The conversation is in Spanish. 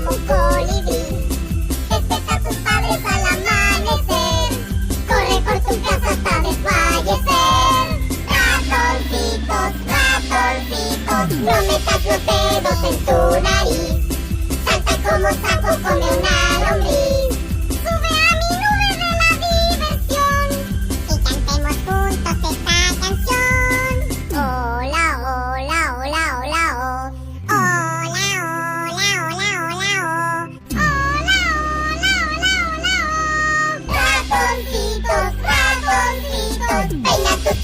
como un colibrí. Despierta a tus padres al amanecer. Corre por tu casa hasta desfallecer. Ratoncitos, ratoncitos, no metas los dedos en tu nariz. Salta como sapo, come una lombriz. Sube a mi nube de la diversión y cantemos juntos esta canción. Hola, hola, hola, hola, oh. Hola, hola, hola, hola, oh. Hola, hola, hola, hola, oh. Ratoncitos, ratoncitos, peina tus